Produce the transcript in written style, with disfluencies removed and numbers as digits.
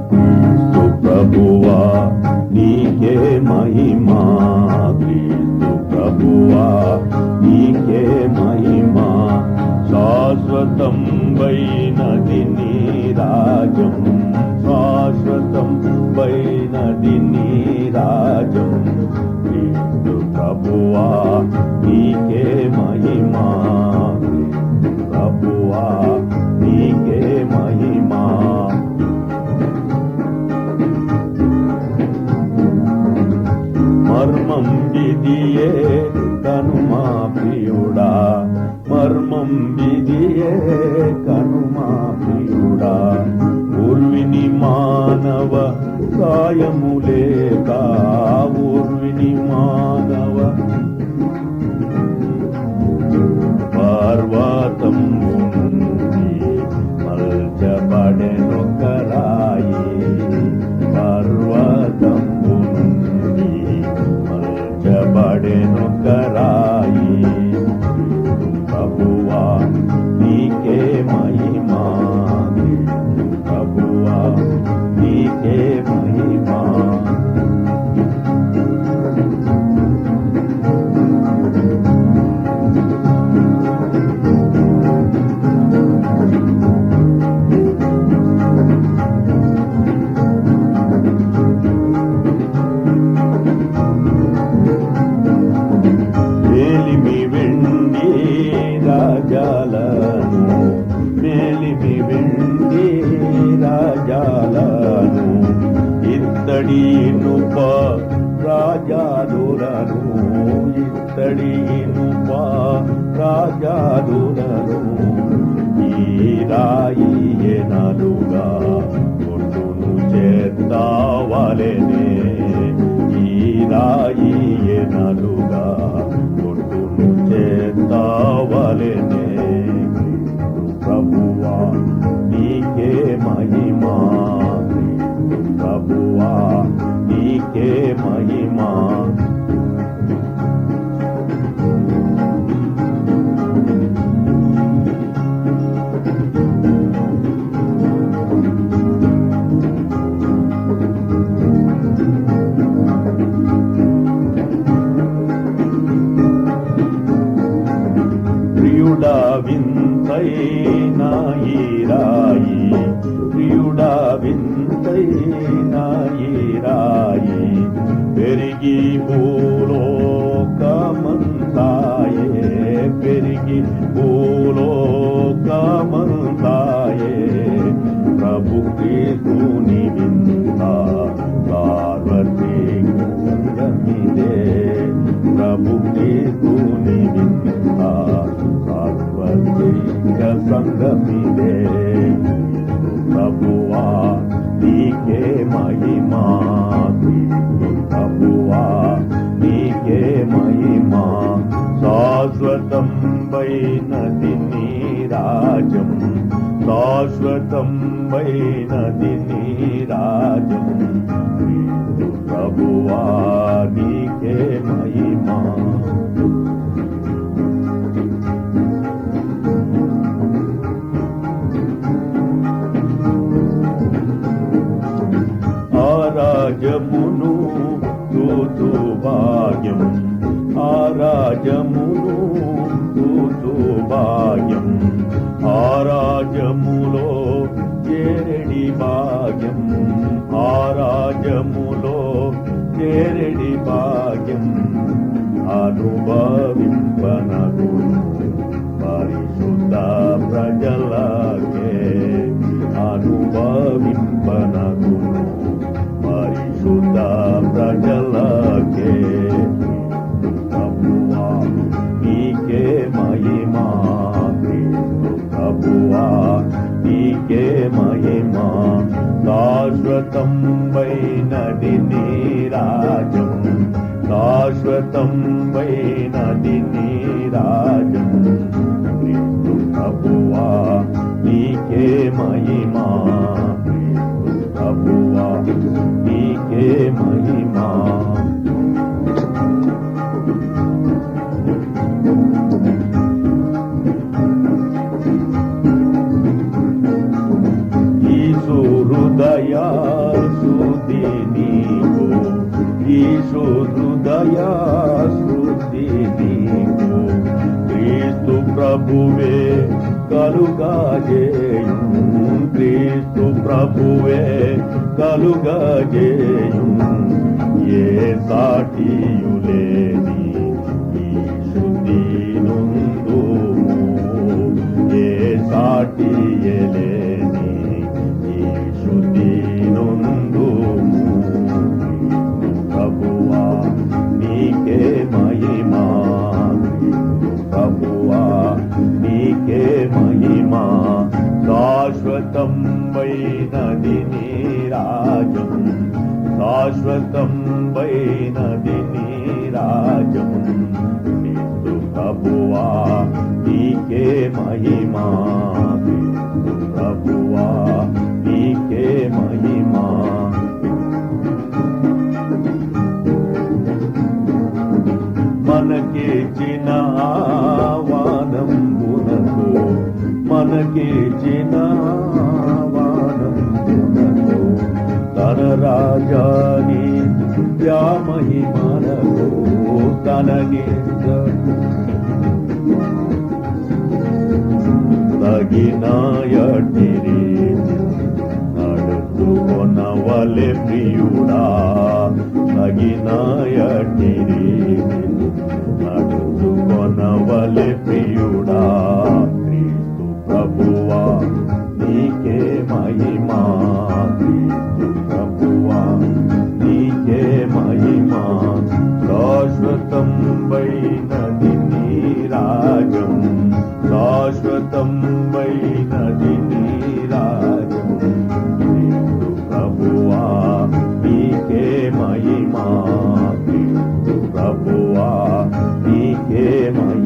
క్రీస్తు ప్రభువా నీకే మహిమా, క్రీస్తు ప్రభువా నీకే మహిమా. శాశ్వతం వైనది నీ రాజం, శాశ్వతం వైనది నీ రాజం. క్రీస్తు ప్రభువా నీకే మహిమా, క్రీస్తు ప్రభువా నీకే మహిమా. మర్మం విధియే కనుమా ప్రియుడా, మర్మం విధియే కనుమా ప్రియుడా. ఊర్విని మానవ సాయములేక, ఊర్విని మానవ పర్వతం నుండి మల్చబడెనొక రాయి, పర్వతం నుండి మల్చబడెనొక రాయి. ప్రభువా నీకే మహిమా, ప్రభువా నీకే మహిమా. మేలిమి వెండి రాజాలను, మేలిమి వెండి రాజాలను, ఇత్తడి ఇనుప రాజాదులను, ఇత్తడి ఇనుప రాజాదులను. ఈ రాయి ఎనలుగా కొట్టును చేస్తావలెనే, ఈ రాయి ఎనలుగా కొట్టును చేస్తావలెనే. ప్రభువా నీకే మహిమా, ప్రభువా నీకే మహిమా. ప్రియుడా వింతైనా ఈ రాయి, ప్రియుడా వింతైనా ఈ రాయి. పెరిగి భూలోకమంతాయే, పెరిగి భూలోకమంతాయే. ప్రభు క్రీస్తుని వింత సార్వత్రికమిదే, ప్రభు క్రీస్తుని వింత సార్వత్రిక సంగమిదే. ప్రభువా నీకే మహిమా, ప్రభువా నీకే మహిమా. శాశ్వతం వైనది నీ రాజం, శాశ్వతం వైనది నీ రాజం. ప్రభువా నీకే మహిమా. ఆరాజమును చూచు భాగ్యం, ఆరాజమును చూచు భాగ్యం. ఆరాజములో చేరడి భాగ్యం, ఆరాజములో చేరడి భాగ్యం. అనుభవింపనగును పరిశుద్ధ ప్రజలకే, అనుభవింపనగును పరిశుద్ధ ప్రజలకే. ప్రభువా నీకే మహిమా, ప్రభువా నీకే మహిమా. శాశ్వతం వైనది నీ రాజం, శాశ్వతం వైనది నీ రాజం. ప్రభువా నీకే మహిమా, ప్రభువా నీకే మహిమా. క్రీస్తు ప్రభువే కలుగజేయుం క్రీస్తు ప్రభువే కలుగజేయుం ఏ సాటియులేని ఈ శుద్ధి నుందుము ఏ సాటియలేని ఈ శుద్ధి నుందుము ప్రభువా నీకే మహిమా ప్రభువా నీకే మహిమా శాశ్వతం వైనది నీరాజం శాశ్వతం వైనది నీరాజం క్రీస్తు ప్రభువా నీకే మహిమా క్రీస్తు ప్రభువా నీకే మహిమా మనకిచ్చిన ఆహ్వానంబునకు మనకిచ్చిన ఆహ్వానంబునకు తన రాజాని మహిమనకు తనని తగినాయటిరి నడుచుకొనవలె ప్రియుడా తగినాయటిరి నడుచుకొనవలె ప్రియుడా క్రీస్తు ప్రభువా నీకే మహిమా క్రీస్తు ప్రభువా నీకే మహిమా శాశ్వతం వైనది నీరాజం శాశ్వతం వైనది నీరాజం క్రీస్తు ప్రభువా నీకే మహిమా క్రీస్తు ప్రభువా నీకే మహిమా